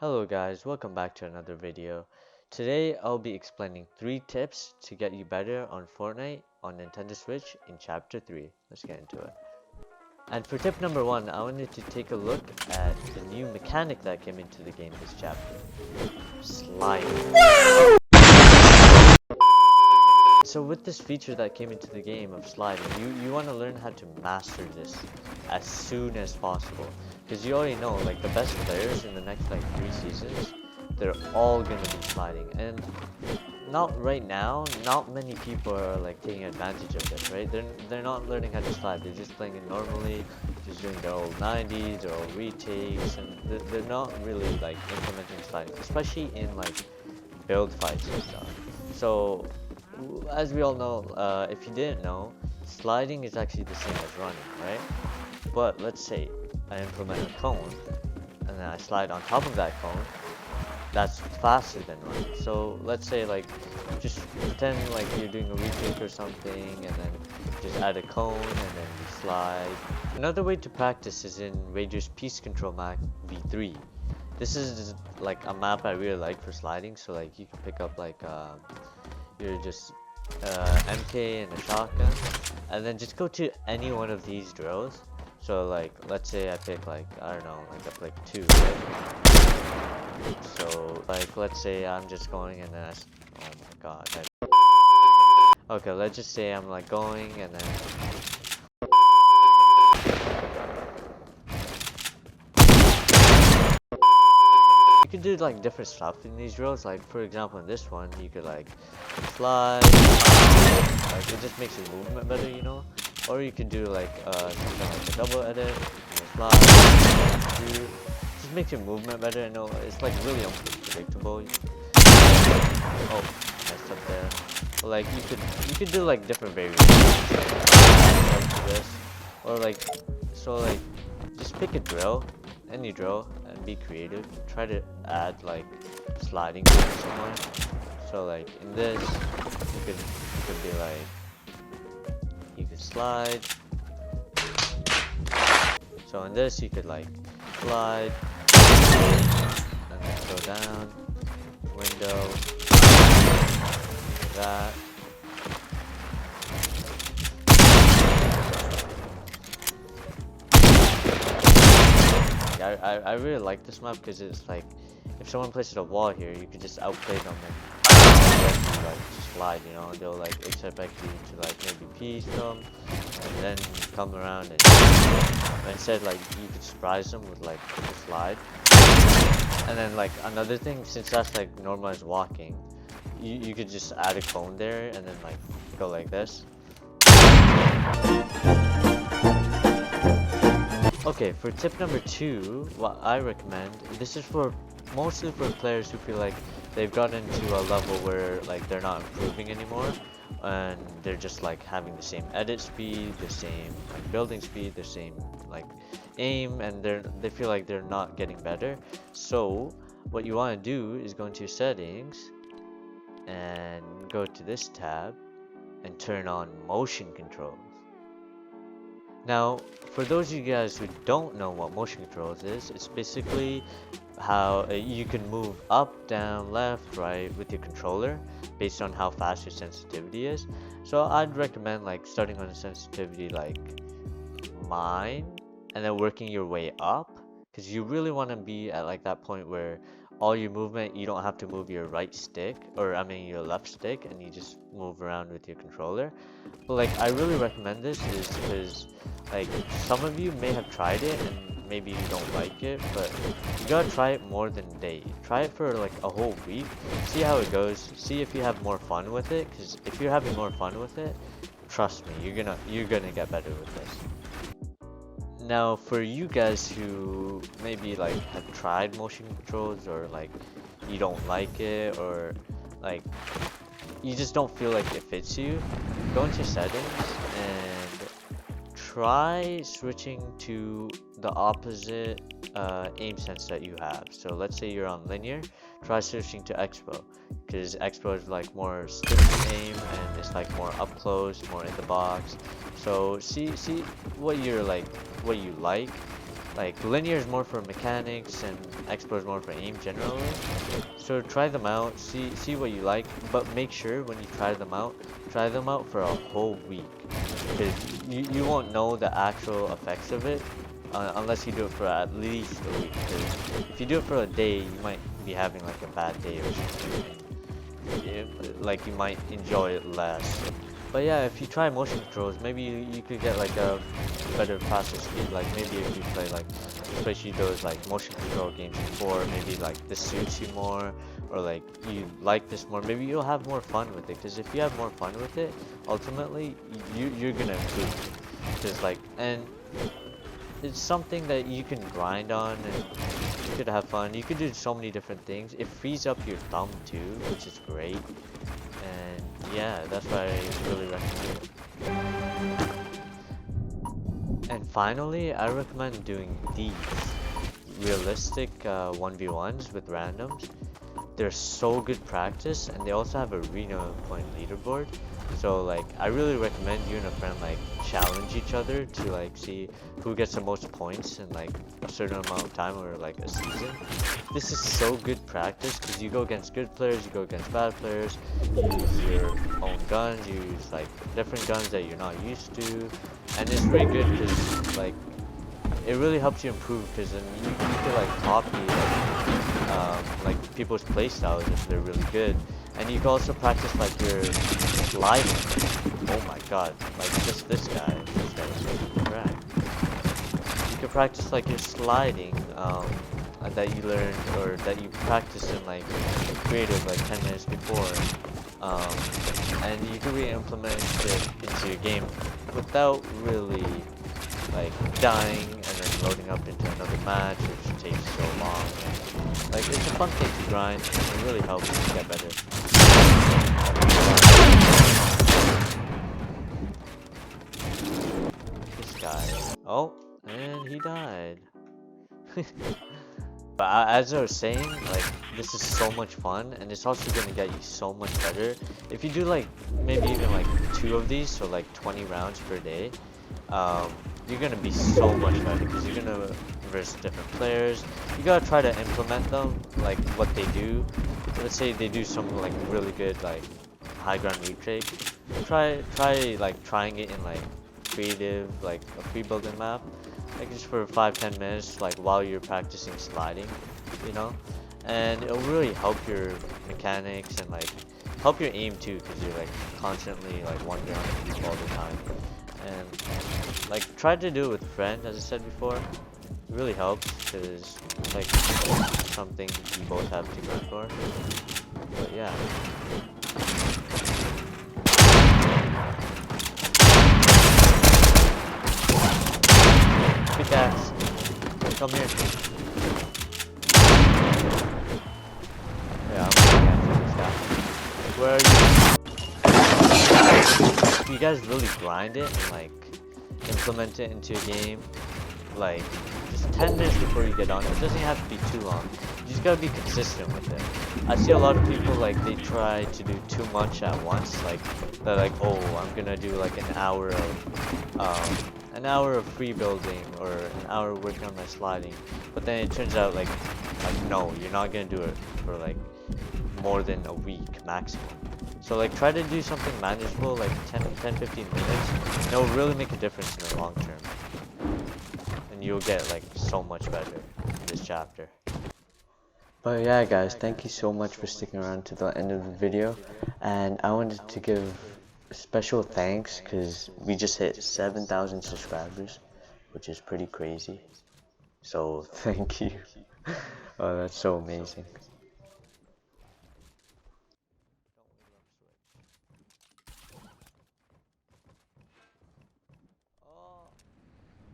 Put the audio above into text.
Hello guys, welcome back to another video. Today I'll be explaining 3 tips to get you better on Fortnite on Nintendo Switch in chapter 3. Let's get into it. And for tip number 1, I wanted to take a look at the new mechanic that came into the game this chapter. Sliding. So with this feature that came into the game of sliding, you want to learn how to master this as soon as possible. Because you already know, like, the best players in the next, like, 3 seasons, they're all gonna be sliding. And not right now, not many people are, like, taking advantage of this, right? They're not learning how to slide, they're just playing it normally, just doing their old 90s, their old retakes, and they're not really, like, implementing sliding, especially in, like, build fights and stuff. So, as we all know, if you didn't know, sliding is actually the same as running, right? But let's say I implement a cone, and then I slide on top of that cone. That's faster than running. So let's say, like, just pretend like you're doing a retake or something, and then just add a cone, and then you slide. Another way to practice is in Rager's Peace Control map V3. This is like a map I really like for sliding. So like you can pick up like you're just MK and a shotgun, and then just go to any one of these drills. So like, let's say I pick like, I don't know, like I pick 2, right? So like, let's say I'm just going and then oh my god. Okay, let's just say I'm like going and then you can do like different stuff in these drills. Like for example, in this one, you could like slide, like it just makes your movement better, you know? Or you could do like something like a double edit, slide, just makes your movement better. I know it's like really unpredictable. Oh, messed up there. But, like you could do like different variations like this, or like just pick a drill, any drill, and be creative. Try to add like sliding to someone. So like in this, you could be like. You could slide. So in this you could like slide and then go down, window, that. Yeah, I really like this map because it's like if someone places a wall here, you could just outplay them and like slide, you know, they'll like expect you to like maybe piece them and then come around and instead like you could surprise them with like a slide. And then like another thing, since that's like normalized walking, you could just add a cone there and then like go like this. Okay, for tip number 2, what I recommend, this is for mostly for players who feel like they've gotten to a level where like they're not improving anymore and they're just like having the same edit speed, the same like building speed, the same like aim, and they feel like they're not getting better. So what you want to do is go into settings and go to this tab and turn on motion controls. Now, for those of you guys who don't know what motion controls is, it's basically how you can move up, down, left, right with your controller based on how fast your sensitivity is. So I'd recommend like starting on a sensitivity like mine and then working your way up, because you really want to be at like that point where all your movement, you don't have to move your right stick, or I mean your left stick, and you just move around with your controller. But like I really recommend this is because like some of you may have tried it and maybe you don't like it, but you gotta try it more than a day. Try it for like a whole week, see how it goes, see if you have more fun with it, because if you're having more fun with it, trust me, you're gonna get better with this. Now for you guys who maybe like have tried motion controls, or like you don't like it, or like you just don't feel like it fits you, go into settings and try switching to the opposite aim sense that you have. So let's say you're on linear, try switching to expo, because expo is like more stick aim and it's like more up close, more in the box. So see what you're like, what you like, Like linear is more for mechanics and expo is more for aim generally. So try them out, see what you like, but make sure when you try them out for a whole week, because you won't know the actual effects of it unless you do it for at least a week. Because if you do it for a day, you might be having like a bad day or something. Like you might enjoy it less. But yeah, if you try motion controls, maybe you could get like a better, faster speed. Like maybe if you play like, especially those like motion control games before, maybe like this suits you more, or like you like this more, maybe you'll have more fun with it. Because if you have more fun with it, ultimately you're gonna improve. Because like, and it's something that you can grind on and you could have fun. You could do so many different things. It frees up your thumb too, which is great. And yeah, that's why I really recommend it. And finally, I recommend doing these realistic 1v1s with randoms. They're so good practice, and they also have a arena point leaderboard. So like, I really recommend you and a friend like challenge each other to like see who gets the most points in like a certain amount of time or like a season. This is so good practice because you go against good players, you go against bad players, you use your own guns, you use like different guns that you're not used to, and it's really good because like it really helps you improve because then you can like copy like people's playstyles if they're really good, and you can also practice like your sliding. Oh my god, like this guy is crack. You can practice like your sliding that you learned or that you practiced in like creative like 10 minutes before, and you can re-implement it into your game without really like dying and then loading up into another match, which takes so long. Like it's a fun thing to grind, and it really helps you get better. This guy. Oh, and he died. But as I was saying, like this is so much fun, and it's also gonna get you so much better. If you do like maybe even like 2 of these, so like 20 rounds per day, you're gonna be so much better because you're gonna verse different players. You gotta try to implement them, like what they do. Let's say they do something like really good, like high ground retake. Try like trying it in like creative, like a free building map, like just for 5-10 minutes, like while you're practicing sliding, you know. And it'll really help your mechanics and like help your aim too, because you're like constantly like wandering on people all the time. And like try to do it with a friend, as I said before. It really helps because it's like something you both have to go for. But yeah. Pickaxe, come here. Yeah, I'm gonna this guy. Where are you? You guys really grind it and like implement it into a game, like just 10 minutes before you get on. It doesn't have to be too long. You just gotta be consistent with it. I see a lot of people like they try to do too much at once. Like they're like, oh, I'm gonna do like an hour of free building or an hour working on my sliding. But then it turns out like no, you're not gonna do it for like more than a week maximum. So like try to do something manageable, like 10-15 minutes, and it'll really make a difference in the long term. And you'll get like so much better in this chapter. But yeah guys, thank you so much for sticking around to the end of the video. And I wanted to give special thanks because we just hit 7,000 subscribers, which is pretty crazy. So thank you. Oh, that's so amazing.